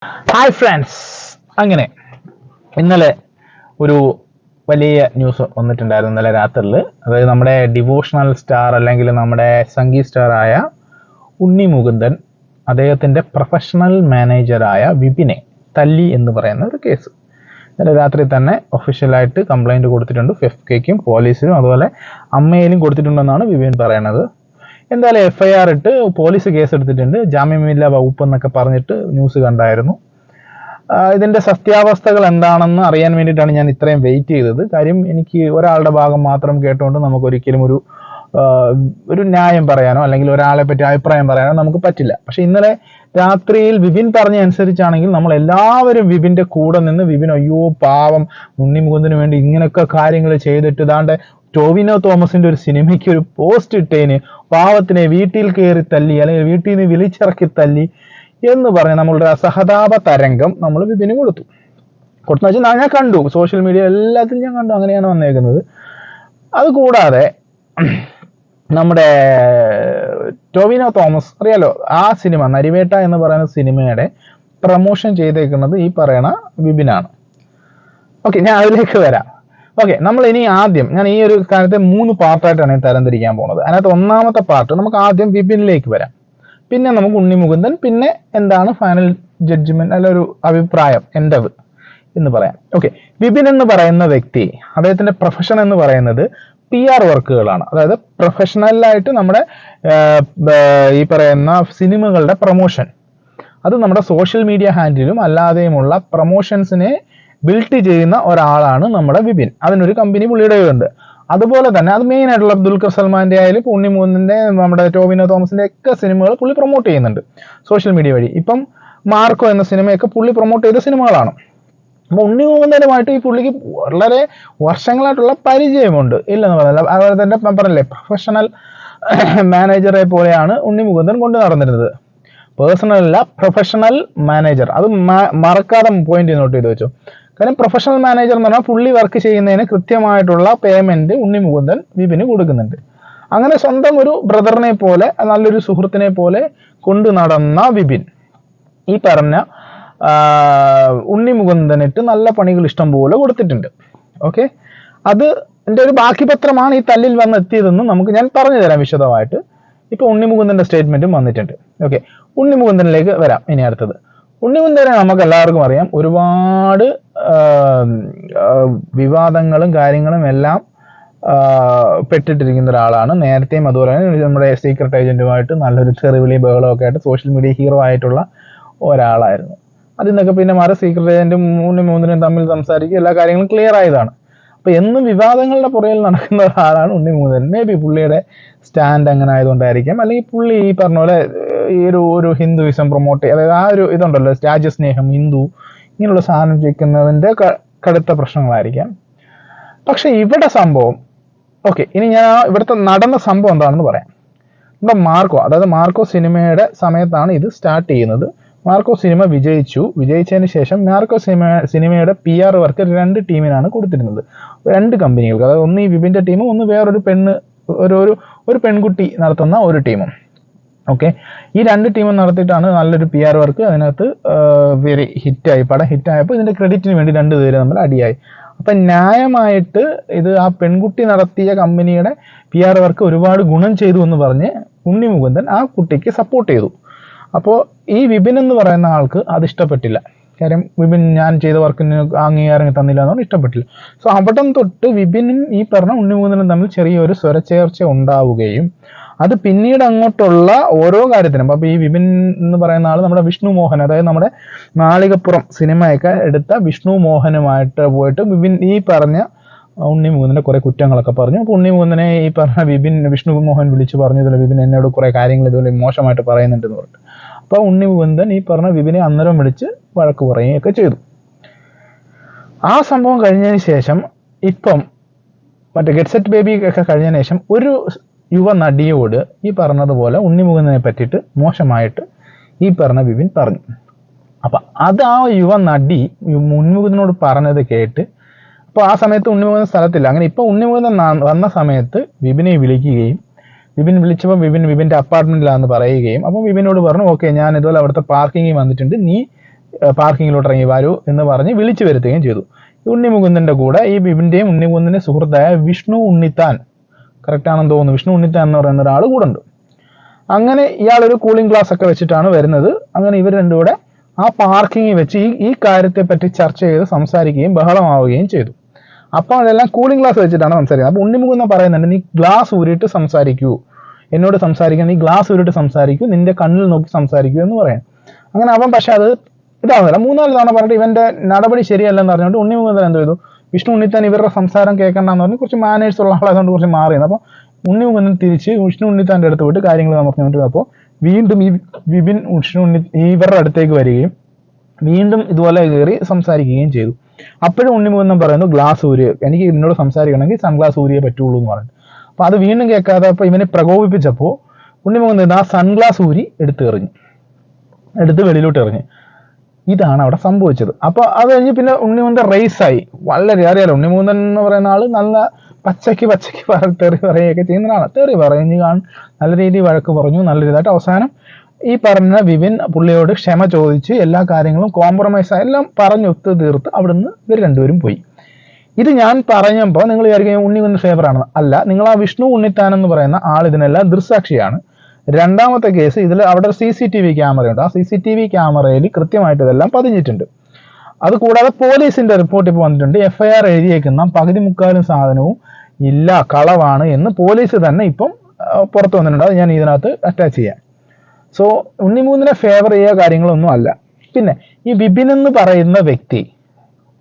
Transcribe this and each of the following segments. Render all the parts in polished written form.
Hi friends, അങ്ങനെ ഇന്നലെ ഒരു വലിയ ന്യൂസ് വന്നിട്ടുണ്ടായിരുന്നു. ഇന്നലെ രാത്രിയിൽ, അതായത് നമ്മുടെ ഡിവോഷണൽ സ്റ്റാർ അല്ലെങ്കിൽ നമ്മുടെ സംഗീത് സ്റ്റാർ ആയ ഉണ്ണി മുകുന്ദൻ അദ്ദേഹത്തിൻ്റെ പ്രൊഫഷണൽ മാനേജറായ വിപിനെ തല്ലി എന്ന് പറയുന്ന ഒരു കേസ് ഇന്നലെ രാത്രി തന്നെ ഒഫീഷ്യലായിട്ട് കംപ്ലൈൻറ്റ് കൊടുത്തിട്ടുണ്ട്. FK-ക്കും പോലീസിലും അതുപോലെ അമ്മയിലും കൊടുത്തിട്ടുണ്ടെന്നാണ് വിപിൻ പറയുന്നത്. എന്തായാലും FIR ഇട്ട് പോലീസ് കേസ് എടുത്തിട്ടുണ്ട്. ജാമ്യമില്ലാ വകുപ്പ് എന്നൊക്കെ പറഞ്ഞിട്ട് ന്യൂസ് കണ്ടായിരുന്നു. ഇതിൻ്റെ സത്യാവസ്ഥകൾ എന്താണെന്ന് അറിയാൻ വേണ്ടിയിട്ടാണ് ഞാൻ ഇത്രയും വെയിറ്റ് ചെയ്തത്. കാര്യം എനിക്ക് ഒരാളുടെ ഭാഗം മാത്രം കേട്ടുകൊണ്ട് നമുക്കൊരിക്കലും ഒരു ന്യായം പറയാനോ അല്ലെങ്കിൽ ഒരാളെ പറ്റി അഭിപ്രായം പറയാനോ നമുക്ക് പറ്റില്ല. പക്ഷെ ഇന്നലെ രാത്രിയിൽ വിപിൻ പറഞ്ഞ അനുസരിച്ചാണെങ്കിൽ നമ്മൾ എല്ലാവരും വിപിൻ്റെ കൂടെ നിന്ന് വിപിൻ അയ്യോ പാവം ഉണ്ണി മുകുന്ദന് വേണ്ടി ഇങ്ങനെയൊക്കെ കാര്യങ്ങൾ ചെയ്തിട്ട് ഇതാണ്ട് ടോവിനോ തോമസിന്റെ ഒരു സിനിമയ്ക്ക് ഒരു പോസ്റ്റ് ഇട്ടേന് പാവത്തിനെ വീട്ടിൽ കയറി തല്ലി അല്ലെങ്കിൽ വീട്ടിൽ നിന്ന് വിളിച്ചിറക്കി തല്ലി എന്ന് പറഞ്ഞ് നമ്മളുടെ സഹതാപ തരംഗം നമ്മൾ വിപിന് കൊടുത്തു വെച്ചാൽ ഞാൻ കണ്ടു, സോഷ്യൽ മീഡിയ എല്ലാത്തിലും ഞാൻ കണ്ടു. അങ്ങനെയാണ് വന്നേക്കുന്നത്. അതുകൂടാതെ നമ്മുടെ ടോവിനോ തോമസ് അറിയാലോ, ആ സിനിമ നരിവേട്ട എന്ന് പറയുന്ന സിനിമയുടെ പ്രമോഷൻ ചെയ്തേക്കുന്നത് ഈ പറയണ വിപിനാണ്. ഓക്കെ, ഞാൻ അതിലേക്ക് വരാം. ഓക്കെ, നമ്മൾ ഇനി ആദ്യം ഞാൻ ഈ ഒരു കാര്യത്തെ 3 പാർട്ടായിട്ടാണ് തരംതിരിക്കാൻ പോകുന്നത്. അതിനകത്ത് ഒന്നാമത്തെ പാർട്ട് നമുക്ക് ആദ്യം വിപിനിലേക്ക് വരാം, പിന്നെ നമുക്ക് ഉണ്ണി മുകുന്ദൻ, പിന്നെ എന്താണ് ഫൈനൽ ജഡ്ജ്മെന്റ് അല്ല ഒരു അഭിപ്രായം എൻ്റെത് എന്ന് പറയാം. ഓക്കെ, വിപിൻ എന്ന് പറയുന്ന വ്യക്തി അദ്ദേഹത്തിന്റെ പ്രൊഫഷൻ എന്ന് പറയുന്നത് PR വർക്കുകളാണ്. അതായത് പ്രൊഫഷണലായിട്ട് നമ്മുടെ ഈ പറയുന്ന സിനിമകളുടെ പ്രൊമോഷൻ, അത് നമ്മുടെ സോഷ്യൽ മീഡിയ ഹാൻഡിലും അല്ലാതെയുമുള്ള പ്രൊമോഷൻസിനെ ബിൽഡ് ചെയ്യുന്ന ഒരാളാണ് നമ്മുടെ വിപിൻ. അതിനൊരു കമ്പനി പുള്ളിയുടേതുണ്ട്. അതുപോലെ തന്നെ അത് മെയിൻ ആയിട്ടുള്ള ദുൽഖർ സൽമാന്റെ ആയാലും ഉണ്ണി മുകുന്ദന്റെ നമ്മുടെ ടോവിനോ തോമസിന്റെ ഒക്കെ സിനിമകൾ പുള്ളി പ്രൊമോട്ട് ചെയ്യുന്നുണ്ട് സോഷ്യൽ മീഡിയ വഴി. ഇപ്പം മാർക്കോ എന്ന സിനിമയൊക്കെ പുള്ളി പ്രൊമോട്ട് ചെയ്ത സിനിമകളാണ്. അപ്പോൾ ഉണ്ണി മുകുന്ദനുമായിട്ട് ഈ പുള്ളിക്ക് വളരെ വർഷങ്ങളായിട്ടുള്ള പരിചയമുണ്ട്, ഇല്ലെന്ന് പറഞ്ഞില്ല. അതുപോലെ തന്നെ പറഞ്ഞില്ലേ, പ്രൊഫഷണൽ മാനേജറെ പോലെയാണ് ഉണ്ണി മുകുന്ദൻ കൊണ്ട് നടന്നിരുന്നത്. പേഴ്സണൽ അല്ല, പ്രൊഫഷണൽ മാനേജർ. അത് മറക്കാതെ പോയിന്റ് നോട്ട് ചെയ്ത് വെച്ചു. കാരണം പ്രൊഫഷണൽ മാനേജർ എന്ന് പറഞ്ഞാൽ പുള്ളി വർക്ക് ചെയ്യുന്നതിന് കൃത്യമായിട്ടുള്ള പേയ്മെന്റ് ഉണ്ണി മുകുന്ദൻ വിപിന് കൊടുക്കുന്നുണ്ട്. അങ്ങനെ സ്വന്തം ഒരു ബ്രദറിനെ പോലെ നല്ലൊരു സുഹൃത്തിനെ പോലെ കൊണ്ടു നടന്ന വിപിൻ ഈ പറഞ്ഞ ഉണ്ണി മുകുന്ദനിട്ട് നല്ല പണികൾ ഇഷ്ടം പോലെ കൊടുത്തിട്ടുണ്ട്. ഓക്കെ, അത് എൻ്റെ ഒരു ബാക്കി പത്രമാണ് ഈ തല്ലിൽ വന്ന് എത്തിയതെന്ന് ഞാൻ പറഞ്ഞു തരാം വിശദമായിട്ട്. ഇപ്പൊ ഉണ്ണി മുകുന്ദന്റെ സ്റ്റേറ്റ്മെന്റും വന്നിട്ടുണ്ട്. ഓക്കെ, ഉണ്ണി മുകുന്ദനിലേക്ക് വരാം. ഇനി അടുത്തത് ഉണ്ണി മുകുന്ദനെ നമുക്ക് എല്ലാവർക്കും അറിയാം, ഒരുപാട് വിവാദങ്ങളും കാര്യങ്ങളും എല്ലാം പെട്ടിട്ടിരിക്കുന്ന ഒരാളാണ്. നേരത്തെയും അതുപോലെ തന്നെ നമ്മുടെ സീക്രട്ട് ഏജന്റുമായിട്ട് നല്ലൊരു ചെറുവിളി ബഹളമൊക്കെ ആയിട്ട് സോഷ്യൽ മീഡിയ ഹീറോ ആയിട്ടുള്ള ഒരാളായിരുന്നു. അതിൽ നിന്നൊക്കെ പിന്നെ മാറി സീക്രട്ട് ഏജന്റും ഉണ്ണി മുകുന്ദനും തമ്മിൽ സംസാരിക്കുക, എല്ലാ കാര്യങ്ങളും ക്ലിയർ ആയതാണ്. അപ്പൊ എന്നും വിവാദങ്ങളുടെ പുറകിൽ നടക്കുന്ന ഒരാളാണ് ഉണ്ണി മുകുന്ദൻ. മേ ബി പുള്ളിയുടെ സ്റ്റാൻഡ് അങ്ങനെ ആയതുകൊണ്ടായിരിക്കാം, അല്ലെങ്കിൽ പുള്ളി ഈ പറഞ്ഞ പോലെ ഈ ഒരു ഹിന്ദുയിസം പ്രൊമോട്ട് ചെയ്യുക, അതായത് ആ ഒരു ഇതുണ്ടല്ലോ, രാജ്യസ്നേഹം, ഹിന്ദു ഇങ്ങനെയുള്ള സാധനം ചെയ്യുന്നതിൻ്റെ കടുത്ത പ്രശ്നങ്ങളായിരിക്കാം. പക്ഷെ ഇവിടെ സംഭവം ഓക്കെ, ഇനി ഞാൻ ഇവിടുത്തെ നടന്ന സംഭവം എന്താണെന്ന് പറയാം. നമ്മുടെ മാർക്കോ സിനിമയുടെ സമയത്താണ് ഇത് സ്റ്റാർട്ട് ചെയ്യുന്നത്. മാർക്കോ സിനിമ വിജയിച്ചതിന് ശേഷം മാർക്കോ സിനിമയുടെ PR വർക്ക് 2 ടീമിനാണ് കൊടുത്തിരുന്നത്, 2 കമ്പനികൾക്ക്. അതായത് ഒന്ന് ഈ വിപിന്റെ ടീമും ഒന്ന് വേറൊരു ഒരു പെൺകുട്ടി നടത്തുന്ന ഒരു ടീമും. ഓക്കെ, ഈ 2 ടീമും നടത്തിയിട്ടാണ് നല്ലൊരു PR വർക്ക്. അതിനകത്ത് വെരി ഹിറ്റായി, പടം ഹിറ്റായപ്പോൾ ഇതിന്റെ ക്രെഡിറ്റിന് വേണ്ടി 2 പേര് തമ്മിൽ അടിയായി. അപ്പം ന്യായമായിട്ട് ഇത് ആ പെൺകുട്ടി നടത്തിയ കമ്പനിയുടെ PR വർക്ക് ഒരുപാട് ഗുണം ചെയ്തു എന്ന് പറഞ്ഞ് ഉണ്ണി മുകുന്ദൻ ആ കുട്ടിക്ക് സപ്പോർട്ട് ചെയ്തു. അപ്പോൾ ഈ വിപിൻ എന്ന് പറയുന്ന ആൾക്ക് അത് ഇഷ്ടപ്പെട്ടില്ല. കാര്യം വിപിൻ ഞാൻ ചെയ്ത വർക്കിന് അംഗീകാരം തന്നില്ല എന്നാണ് ഇഷ്ടപ്പെട്ടില്ല. സോ അവിടം തൊട്ട് വിപിനും ഈ പറഞ്ഞ ഉണ്ണി മുകുന്ദനും തമ്മിൽ ചെറിയൊരു സ്വരച്ചേർച്ച ഉണ്ടാവുകയും അത് പിന്നീട് അങ്ങോട്ടുള്ള ഓരോ കാര്യത്തിനും, അപ്പോൾ ഈ വിപിൻ എന്ന് പറയുന്ന ആൾ നമ്മുടെ വിഷ്ണു മോഹൻ, അതായത് നമ്മുടെ മാളികപ്പുറം സിനിമയൊക്കെ എടുത്ത വിഷ്ണു മോഹനുമായിട്ട് പോയിട്ട് വിപിൻ ഈ പറഞ്ഞ ഉണ്ണി മുകുന്ദൻ്റെ കുറേ കുറ്റങ്ങളൊക്കെ പറഞ്ഞു. അപ്പോൾ ഉണ്ണി മുകുന്ദനെ ഈ പറഞ്ഞ വിഷ്ണു മോഹൻ വിളിച്ച് പറഞ്ഞു, ഇതിൽ വിപിൻ എന്നോട് കുറേ കാര്യങ്ങൾ ഇതുപോലെ മോശമായിട്ട് പറയുന്നുണ്ടെന്ന് പറഞ്ഞിട്ട്. അപ്പോൾ ഉണ്ണി മുകുന്ദൻ ഈ പറഞ്ഞ വിപിനെ അന്നേരം വിളിച്ച് വഴക്ക് പറയുകയൊക്കെ ചെയ്തു. ആ സംഭവം കഴിഞ്ഞതിന് ശേഷം ഇപ്പം മറ്റേ ഗെറ്റ് സെറ്റ് ബേബി ഒക്കെ കഴിഞ്ഞതിന് ശേഷം ഒരു യുവ നടിയോട് ഈ പറഞ്ഞതുപോലെ ഉണ്ണി മുകുന്ദനെ പറ്റിയിട്ട് മോശമായിട്ട് ഈ പറഞ്ഞ വിപിൻ പറഞ്ഞു. അപ്പം അത് ആ യുവ നടി ഉണ്ണി മുകുന്ദനോട് പറഞ്ഞത് കേട്ട്, അപ്പോൾ ആ സമയത്ത് ഉണ്ണി മുകുന്ദൻ സ്ഥലത്തില്ല. അങ്ങനെ ഇപ്പോൾ ഉണ്ണി മുകുന്ദൻ വന്ന സമയത്ത് വിപിനെ വിളിക്കുകയും വിപിൻ വിളിച്ചപ്പോൾ വിപിൻ്റെ അപ്പാർട്ട്മെന്റിലാണെന്ന് പറയുകയും, അപ്പം വിപിനോട് പറഞ്ഞു ഓക്കെ ഞാൻ ഇതുപോലെ അവിടുത്തെ പാർക്കിങ്ങിൽ വന്നിട്ടുണ്ട്, നീ പാർക്കിങ്ങിലോട്ട് ഇറങ്ങി വരൂ എന്ന് പറഞ്ഞ് വിളിച്ചു വരുത്തുകയും ചെയ്തു. ഉണ്ണിമുകുന്ദന്റെ കൂടെ ഈ ബിബിന്റെയും ഉണ്ണിമുകുന്ദന്റെ സുഹൃത്തായ വിഷ്ണു ഉണ്ണിത്താൻ, കറക്റ്റ് ആണെന്ന് തോന്നുന്നു, വിഷ്ണു ഉണ്ണിത്താൻ എന്ന് പറയുന്ന ഒരാൾ കൂടെ ഉണ്ട്. അങ്ങനെ ഇയാളൊരു കൂളിംഗ് ഗ്ലാസ് ഒക്കെ വെച്ചിട്ടാണ് വരുന്നത്. അങ്ങനെ ഇവർ രണ്ടും കൂടെ ആ പാർക്കിങ്ങിൽ വെച്ച് ഈ കാര്യത്തെ പറ്റി ചർച്ച ചെയ്ത് സംസാരിക്കുകയും ബഹളമാവുകയും ചെയ്തു. അപ്പം അതെല്ലാം കൂളിംഗ് ഗ്ലാസ് വെച്ചിട്ടാണ് സംസാരിക്കുന്നത്. അപ്പൊ ഉണ്ണിമുകുന്ദൻ പറയുന്നുണ്ട്, നീ ഗ്ലാസ് ഊരിയിട്ട് സംസാരിക്കൂ, എന്നോട് സംസാരിക്കാൻ നീ ഗ്ലാസ് ഊരിയിട്ട് സംസാരിക്കൂ, നിന്റെ കണ്ണിൽ നോക്കി സംസാരിക്കൂ എന്ന് പറയാം. അങ്ങനെ അവൻ പക്ഷെ അത് ഇതാവുന്നില്ല. 3-4 തവണ പറഞ്ഞിട്ട് ഇവന്റെ നടപടി ശരിയല്ലെന്ന് പറഞ്ഞുകൊണ്ട് ഉണ്ണിമുകുന്ദൻ എന്ത് ചെയ്തു, വിഷ്ണു ഉണ്ണിത്താൻ ഇവരുടെ സംസാരം കേൾക്കണ്ടെന്ന് പറഞ്ഞ് കുറച്ച് മാനേഴ്സ് ഉള്ള ആളായതുകൊണ്ട് കുറച്ച് മാറിയത്. അപ്പോൾ ഉണ്ണിമുകുന്ദൻ തിരിച്ച് വിഷ്ണു ഉണ്ണിത്താൻ്റെ അടുത്ത് പോയിട്ട് കാര്യങ്ങൾ പറഞ്ഞുകൊണ്ട് അപ്പോൾ വീണ്ടും ഈ വിപിൻ ഇവരുടെ അടുത്തേക്ക് വരികയും വീണ്ടും ഇതുപോലെ കയറി സംസാരിക്കുകയും ചെയ്തു. അപ്പോഴും ഉണ്ണിമുകുന്ദൻ പറയുന്നു, ഗ്ലാസ് ഊരി, എനിക്ക് എന്നോട് സംസാരിക്കണമെങ്കിൽ സൺഗ്ലാസ് ഊരിയേ പറ്റുള്ളൂ എന്ന് പറഞ്ഞു. അപ്പോൾ അത് വീണ്ടും കേൾക്കാതെ അപ്പോൾ ഇവനെ പ്രകോപിപ്പിച്ചപ്പോൾ ഉണ്ണിമുകുന്ദൻ ആ സൺഗ്ലാസ് ഊരി എടുത്ത് വെളിയിലോട്ട് എറിഞ്ഞു. ഇതാണ് അവിടെ സംഭവിച്ചത്. അപ്പോൾ അത് കഴിഞ്ഞ് പിന്നെ ഉണ്ണിമുകുന്ദൻ റേസായി. വളരെ അറിയാലോ, ഉണ്ണിമുകുന്ദൻ എന്ന് പറയുന്ന ആള് നല്ല പച്ചയ്ക്ക് തെറി പറയുകയൊക്കെ ചെയ്യുന്ന ആളാണ്. തെറി പറഞ്ഞു കാണും, നല്ല രീതിയിൽ വഴക്ക് പറഞ്ഞു, നല്ല രീതിയായിട്ട് അവസാനം ഈ പറഞ്ഞ വിപിൻ പുള്ളിയോട് ക്ഷമ ചോദിച്ച് എല്ലാ കാര്യങ്ങളും കോംപ്രമൈസ് എല്ലാം പറഞ്ഞ് ഒത്തു തീർത്ത് അവിടുന്ന് ഇവർ രണ്ടുപേരും പോയി. ഇത് ഞാൻ പറഞ്ഞപ്പോൾ നിങ്ങൾ വിചാരിക്കും ഉണ്ണിമുകുന്ദൻ ഫേവറാണെന്ന്. അല്ല, നിങ്ങൾ ആ വിഷ്ണു ഉണ്ണിത്താൻ എന്ന് പറയുന്ന ആൾ ഇതിനെല്ലാം ദൃക്സാക്ഷിയാണ്. രണ്ടാമത്തെ കേസ്, ഇതിൽ അവിടെ CCTV ക്യാമറയുണ്ട്. ആ CCTV ക്യാമറയിൽ കൃത്യമായിട്ട് ഇതെല്ലാം പതിഞ്ഞിട്ടുണ്ട്. അതുകൂടാതെ പോലീസിന്റെ റിപ്പോർട്ട് ഇപ്പോൾ വന്നിട്ടുണ്ട്. FIR എഴുതിയേക്കുന്ന പകുതി മുക്കാലും സാധനവും ഇല്ല, കളവാണ് എന്ന് പോലീസ് തന്നെ ഇപ്പം പുറത്തു വന്നിട്ടുണ്ട്. അത് ഞാൻ ഇതിനകത്ത് അറ്റാച്ച് ചെയ്യാം. സോ ഉണ്ണിമുകുന്ദനെ ഫേവർ ചെയ്യുക കാര്യങ്ങളൊന്നും അല്ല. പിന്നെ ഈ വിപിൻ എന്ന് പറയുന്ന വ്യക്തി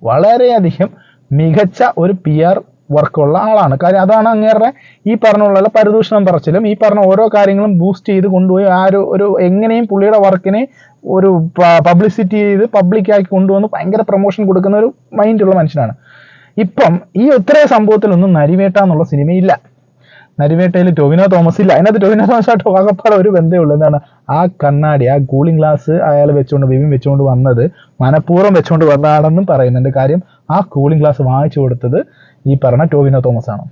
വളരെയധികം മികച്ച ഒരു PR വർക്കുള്ള ആളാണ്. കാര്യം അതാണ് അങ്ങേരുടെ ഈ പറഞ്ഞുള്ള പരിദൂഷണം പറച്ചിലും ഈ പറഞ്ഞ ഓരോ കാര്യങ്ങളും ബൂസ്റ്റ് ചെയ്ത് കൊണ്ടുപോയി ആ ഒരു എങ്ങനെയും പുള്ളിയുടെ വർക്കിനെ ഒരു പബ്ലിസിറ്റി ചെയ്ത് പബ്ലിക്കാക്കി കൊണ്ടുവന്ന് ഭയങ്കര പ്രൊമോഷൻ കൊടുക്കുന്ന ഒരു മൈൻഡുള്ള മനുഷ്യനാണ്. ഇപ്പം ഈ ഒത്തിരി സംഭവത്തിലൊന്നും നരിവേട്ട എന്നുള്ള സിനിമയില്ല. നരിവേട്ടയിൽ ടൊവിനോ തോമസ് ഇല്ല. അതിനകത്ത് ടൊവിനോ തോമസ് ആയിട്ട് ആകപ്പാടെ ഒരു ബന്ധമുള്ളൂ. എന്താണ്, ആ കണ്ണാടി, ആ കൂളിംഗ് ഗ്ലാസ് അയാൾ വെച്ചുകൊണ്ട് വിപിൻ വെച്ചുകൊണ്ട് വന്നത് മനഃപൂർവ്വം വെച്ചുകൊണ്ട് വന്നതാണെന്നും പറയുന്നുണ്ട്. കാര്യം ആ കൂളിംഗ് ഗ്ലാസ് വാങ്ങിച്ചു കൊടുത്തത് ഈ പറഞ്ഞ ടൊവിനോ തോമസ് ആണ്.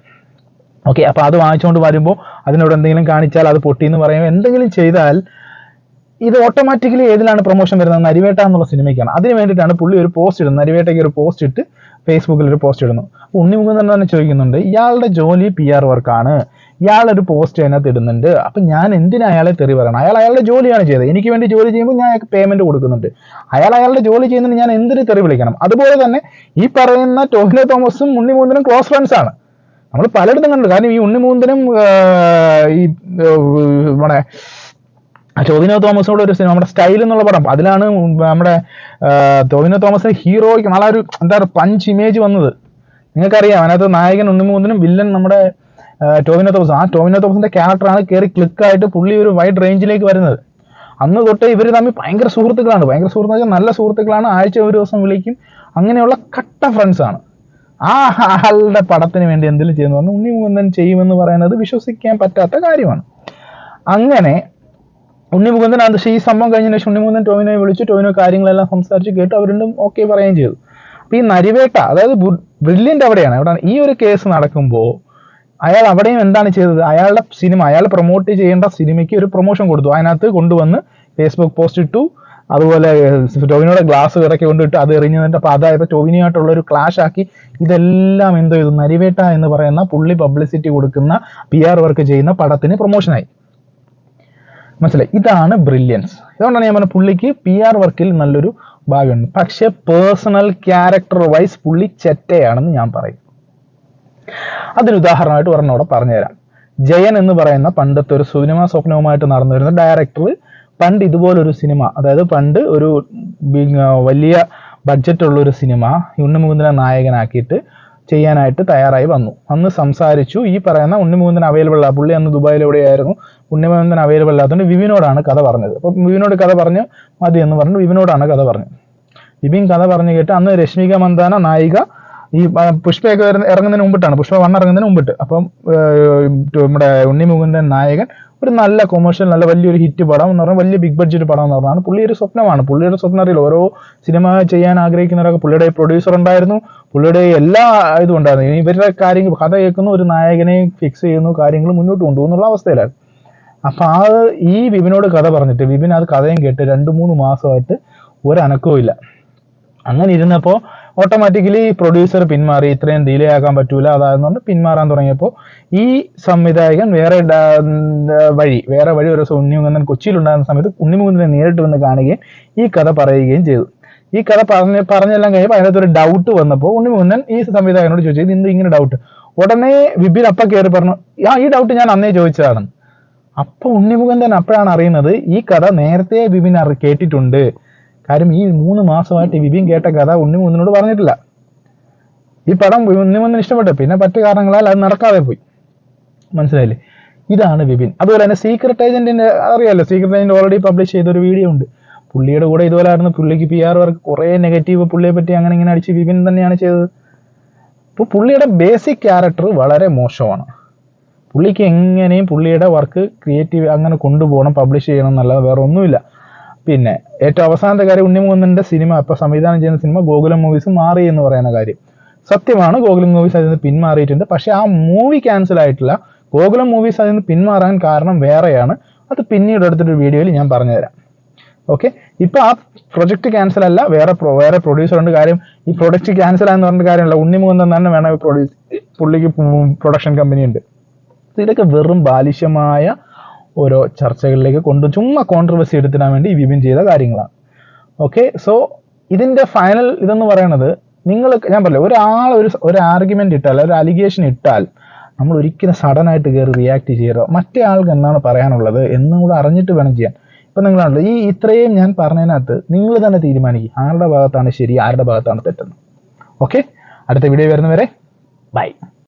ഓക്കെ, അപ്പോൾ അത് വാങ്ങിച്ചുകൊണ്ട് വരുമ്പോൾ അതിനോട് എന്തെങ്കിലും കാണിച്ചാൽ അത് പൊട്ടിയെന്ന് പറയുമ്പോൾ എന്തെങ്കിലും ചെയ്താൽ ഇത് ഓട്ടോമാറ്റിക്കലി ഏതിലാണ് പ്രൊമോഷൻ വരുന്നത്? നരിവേട്ട എന്നുള്ള സിനിമയ്ക്കാണ്. അതിന് വേണ്ടിയിട്ടാണ് പുള്ളി ഒരു പോസ്റ്റ് ഇടുന്നത്. നരിവേട്ടയ്ക്ക് ഒരു പോസ്റ്റ് ഇട്ട് ഫേസ്ബുക്കിൽ ഒരു പോസ്റ്റ് ഇടുന്നു. ഉണ്ണിമുകുന്ദൻ തന്നെ ചോദിക്കുന്നുണ്ട്, ഇയാളുടെ ജോലി PR വർക്കാണ്, ഇയാളൊരു പോസ്റ്റ് അതിനകത്ത് ഇടുന്നുണ്ട്, അപ്പം ഞാൻ എന്തിനാ അയാളെ തെറി പറയണം? അയാളുടെ ജോലിയാണ് ചെയ്തത്. എനിക്ക് വേണ്ടി ജോലി ചെയ്യുമ്പോൾ ഞാൻ പേയ്മെന്റ് കൊടുക്കുന്നുണ്ട്. അയാളുടെ ജോലി ചെയ്യുന്നതിന് ഞാൻ എന്തിന് തെറി വിളിക്കണം? അതുപോലെ തന്നെ ഈ പറയുന്ന ടൊവിനോ തോമസും ഉണ്ണിമുകുന്ദനും ക്ലോസ് ഫ്രണ്ട്സ് ആണ്. നമ്മൾ പലയിടത്തും കണ്ടു. കാരണം ഈ ഉണ്ണിമുകുന്ദനും ഈ നമ്മുടെ ടൊവിനോ തോമസിനോട് ഒരു സിനിമ, നമ്മുടെ സ്റ്റൈൽ എന്നുള്ള പടം, അതിലാണ് നമ്മുടെ ടൊവിനോ തോമസിന് ഹീറോയ്ക്ക് നല്ല ഒരു പഞ്ച് ഇമേജ് വന്നത്. നിങ്ങൾക്കറിയാം, അതിനകത്ത് നായകൻ ഉണ്ണിമുകുന്ദനും വില്ലൻ നമ്മുടെ ടൊവിനോ തോമസ്. ആ ടൊവിനോ തോമസിന്റെ ക്യാരക്ടറാണ് കയറി ക്ലിക്കായിട്ട് പുള്ളി ഒരു വൈഡ് റേഞ്ചിലേക്ക് വരുന്നത്. അന്ന് തൊട്ടേ ഇവർ തമ്മിൽ ഭയങ്കര സുഹൃത്തുക്കളാണ്. ഭയങ്കര സുഹൃത്തുക്കൾ, നല്ല സുഹൃത്തുക്കളാണ്. ആഴ്ച ഒരു ദിവസം വിളിക്കും. അങ്ങനെയുള്ള കട്ട ഫ്രണ്ട്സാണ്. ആ ആളുടെ പടത്തിന് വേണ്ടി എന്തെങ്കിലും ചെയ്യുന്നു പറഞ്ഞാൽ ഉണ്ണിമുകുന്ദൻ ചെയ്യുമെന്ന് പറയുന്നത് വിശ്വസിക്കാൻ പറ്റാത്ത കാര്യമാണ്. അങ്ങനെ ഉണ്ണിമുകുന്ദൻ ഈ സംഭവം കഴിഞ്ഞ ശേഷം ഉണ്ണിമുകുന്ദൻ ടൊവിനോയെ വിളിച്ചു. ടൊവിനോ കാര്യങ്ങളെല്ലാം സംസാരിച്ച് കേട്ടു. അവർ രണ്ടും ഓക്കെ പറയുകയും ചെയ്തു. അപ്പോൾ ഈ നരിവേട്ട, അതായത് ബ്രില്യൻ്റ് എവിടെയാണ് ഈ ഒരു കേസ് നടക്കുമ്പോൾ അയാൾ അവിടെയും എന്താണ് ചെയ്തത്? അയാളുടെ സിനിമ, അയാൾ പ്രൊമോട്ട് ചെയ്യേണ്ട സിനിമയ്ക്ക് ഒരു പ്രൊമോഷൻ കൊടുത്തു. അതിനകത്ത് കൊണ്ടുവന്ന് ഫേസ്ബുക്ക് പോസ്റ്റ് ഇട്ടു. അതുപോലെ ടൊവിനോയുടെ ഗ്ലാസ് ഇറക്കി കൊണ്ടിട്ട് അത് എറിഞ്ഞിട്ട് അപ്പോൾ അതായപ്പോൾ ടൊവിനോയായിട്ടുള്ള ഒരു ക്ലാഷ് ആക്കി. ഇതെല്ലാം എന്തോ ചെയ്തു? നരിവേട്ട എന്ന് പറയുന്ന പുള്ളി പബ്ലിസിറ്റി കൊടുക്കുന്ന PR വർക്ക് ചെയ്യുന്ന പടത്തിന് പ്രൊമോഷനായി. മനസ്സിലായി? ഇതാണ് ബ്രില്യൻസ്. അതുകൊണ്ടാണ് ഞാൻ പറഞ്ഞത് പുള്ളിക്ക് PR വർക്കിൽ നല്ലൊരു ഭാഗമുണ്ട്. പക്ഷെ പേഴ്സണൽ ക്യാരക്ടർ വൈസ് പുള്ളി ചെറ്റയാണെന്ന് ഞാൻ പറയും. അതിന് ഉദാഹരണമായിട്ട് ഒരെണ്ണോടെ പറഞ്ഞുതരാം. ജയൻ എന്ന് പറയുന്ന പണ്ടത്തെ ഒരു സിനിമ സ്വപ്നവുമായിട്ട് നടന്നു വരുന്ന ഡയറക്ടർ പണ്ട് ഇതുപോലൊരു സിനിമ, അതായത് പണ്ട് ഒരു വലിയ ബഡ്ജറ്റുള്ള ഒരു സിനിമ ഉണ്ണിമുകുന്ദനെ നായകനാക്കിയിട്ട് ചെയ്യാനായിട്ട് തയ്യാറായി വന്നു. അന്ന് സംസാരിച്ചു. ഈ പറയുന്ന ഉണ്ണിമുകുന്ദൻ അവൈലബിൾ അല്ല, പുള്ളി അന്ന് ദുബായിലെവിടെയായിരുന്നു. ഉണ്ണിമുകുന്ദൻ അവൈലബിൾ അല്ലാത്തതുകൊണ്ട് വിപിനോടാണ് കഥ പറഞ്ഞത്. അപ്പം വിപിനോട് കഥ പറഞ്ഞ് മതി എന്ന് പറഞ്ഞു വിപിനോടാണ് കഥ പറഞ്ഞത്. വിപിൻ കഥ പറഞ്ഞു കേട്ട് അന്ന് രശ്മിക മന്ദാന നായിക, ഈ പുഷ്പയൊക്കെ ഇറങ്ങുന്നതിന് മുമ്പിട്ടാണ്, പുഷ്പ 1 ഇറങ്ങുന്നതിന് മുമ്പിട്ട്. അപ്പം നമ്മുടെ ഉണ്ണിമുകുന്ദൻ നായകൻ ഒരു നല്ല കൊമേഴ്ഷ്യൽ, നല്ല വലിയൊരു ഹിറ്റ് പടം എന്ന് പറഞ്ഞാൽ വലിയ ബിഗ് ബഡ്ജറ്റ് പടം എന്ന് പറഞ്ഞാൽ പുള്ളിയൊരു സ്വപ്നമാണ്. പുള്ളിയുടെ സ്വപ്നം അറിയില്ല, ഓരോ സിനിമ ചെയ്യാൻ ആഗ്രഹിക്കുന്നവരൊക്കെ പുള്ളിയുടെ പ്രൊഡ്യൂസർ ഉണ്ടായിരുന്നു, പുള്ളിയുടെ എല്ലാ ഇതും ഉണ്ടായിരുന്നു. ഇവരുടെ കാര്യങ്ങൾ കഥ കേൾക്കുന്നു, ഒരു നായകനെ ഫിക്സ് ചെയ്യുന്നു, കാര്യങ്ങൾ മുന്നോട്ട് കൊണ്ടുപോകുന്നുള്ള അവസ്ഥയിലായിരുന്നു. അപ്പം ഈ വിപിനോട് കഥ പറഞ്ഞിട്ട് വിപിൻ അത് കഥയും കേട്ട് 2-3 മാസമായിട്ട് ഒരനക്കവും ഇല്ല. അങ്ങനെ ഇരുന്നപ്പോൾ ഓട്ടോമാറ്റിക്കലി പ്രൊഡ്യൂസർ പിന്മാറി, ഇത്രയും ഡിലേ ആക്കാൻ പറ്റൂല അതായതുകൊണ്ട് പിന്മാറാൻ തുടങ്ങിയപ്പോൾ ഈ സംവിധായകൻ വേറെ വഴി ഒരു ദിവസം ഉണ്ണിമുകുന്ദൻ കൊച്ചിയിലുണ്ടാകുന്ന സമയത്ത് ഉണ്ണിമുകുന്ദനെ നേരിട്ട് വന്ന് കാണുകയും ഈ കഥ പറയുകയും ചെയ്തു. ഈ കഥ പറഞ്ഞെല്ലാം കഴിയുമ്പോൾ അതിനകത്തൊരു ഡൗട്ട് വന്നപ്പോൾ ഉണ്ണിമുകുന്ദൻ ഈ സംവിധായകനോട് ചോദിച്ചു, ഇത് എന്ത് ഇങ്ങനെ ഡൗട്ട്? ഉടനെ വിപിൻ കയറി പറഞ്ഞു, ഈ ഡൗട്ട് ഞാൻ അന്നേ ചോദിച്ചതാണ്. അപ്പൊ ഉണ്ണിമുകുന്ദൻ അപ്പോഴാണ് അറിയുന്നത് ഈ കഥ നേരത്തെ വിപിൻ കേട്ടിട്ടുണ്ട്. കാര്യം ഈ 3 മാസമായിട്ട് വിപിൻ കേട്ട കഥ ഉണ്ണിമുകുന്ദനോട് പറഞ്ഞിട്ടില്ല. ഈ പടം ഉണ്ണിമുകുന്ദൻ ഇഷ്ടപ്പെട്ടു, പിന്നെ മറ്റു കാരണങ്ങളാൽ അത് നടക്കാതെ പോയി. മനസ്സിലായില്ലേ? ഇതാണ് വിപിൻ. അതുപോലെ തന്നെ സീക്രട്ട് ഏജന്റിന്റെ അറിയാലോ, സീക്രട്ട് ഏജന്റ് ഓൾറെഡി പബ്ലിഷ് ചെയ്തൊരു വീഡിയോ ഉണ്ട്. പുള്ളിയുടെ കൂടെ ഇതുപോലെ ആയിരുന്നു. പുള്ളിക്ക് PR വർക്ക് കുറെ നെഗറ്റീവ് പുള്ളിയെ പറ്റി അങ്ങനെ ഇങ്ങനെ അടിച്ച് വിപിൻ തന്നെയാണ് ചെയ്തത്. അപ്പോൾ പുള്ളിയുടെ ബേസിക് ക്യാരക്ടർ വളരെ മോശമാണ്. പുള്ളിക്ക് എങ്ങനെയും പുള്ളിയുടെ വർക്ക് ക്രിയേറ്റീവ് അങ്ങനെ കൊണ്ടുപോകണം, പബ്ലിഷ് ചെയ്യണം എന്നല്ലാതെ വേറെ ഒന്നുമില്ല. പിന്നെ ഏറ്റവും അവസാനത്തെ കാര്യം, ഉണ്ണിമുകുന്ദന്റെ സിനിമ ഇപ്പൊ സംവിധാനം ചെയ്യുന്ന സിനിമ ഗോകുലം മൂവീസ് മാറി എന്ന് പറയുന്ന കാര്യം സത്യമാണ്. ഗോകുലം മൂവീസ് അതിൽ നിന്ന് പിന്മാറിയിട്ടുണ്ട്. പക്ഷെ ആ മൂവി ക്യാൻസൽ ആയിട്ടില്ല. ഗോകുലം മൂവീസ് അതിൽ നിന്ന് പിന്മാറാൻ കാരണം വേറെയാണ്. അത് പിന്നീട് എടുത്തിട്ട് വീഡിയോയിൽ ഞാൻ പറഞ്ഞുതരാം. ഓക്കെ, ഇപ്പൊ ആ പ്രൊജക്ട് ക്യാൻസൽ അല്ല, വേറെ പ്രൊഡ്യൂസർ ഉണ്ട്. കാര്യം ഈ പ്രൊഡക്റ്റ് ക്യാൻസൽ ആയെന്ന് പറഞ്ഞ കാര്യമല്ല, ഉണ്ണിമുകുന്ദൻ തന്നെ വേണം പുള്ളിക്ക് പ്രൊഡക്ഷൻ കമ്പനി ഉണ്ട്. ഇതൊക്കെ വെറും ബാലിശ്യമായ ഓരോ ചർച്ചകളിലേക്ക് ചുമ്മാ കോൺട്രവേഴ്സി എടുത്തിടാൻ വേണ്ടി ഈ വിപിൻ ചെയ്ത കാര്യങ്ങളാണ്. ഓക്കെ, സോ ഇതിന്റെ ഫൈനൽ ഇതെന്ന് പറയുന്നത്, ഞാൻ പറയില്ല, ഒരാൾ ഒരു ആർഗ്യുമെന്റ് ഇട്ടാൽ, ഒരു അലിഗേഷൻ ഇട്ടാൽ നമ്മൾ ഒരിക്കലും സഡൻ ആയിട്ട് കയറി റിയാക്ട് ചെയ്യരുത്. മറ്റേ ആൾക്ക് എന്താണ് പറയാനുള്ളത് എന്നും കൂടെ അറിഞ്ഞിട്ട് വേണം ചെയ്യാൻ. ഇപ്പം നിങ്ങളാണല്ലോ ഈ ഇത്രയും ഞാൻ പറഞ്ഞതിനകത്ത് നിങ്ങൾ തന്നെ തീരുമാനിക്കും ആരുടെ ഭാഗത്താണ് ശരി, ആരുടെ ഭാഗത്താണ് തെറ്റെന്ന്. ഓക്കെ, അടുത്ത വീഡിയോ വരുന്നവരെ ബൈ.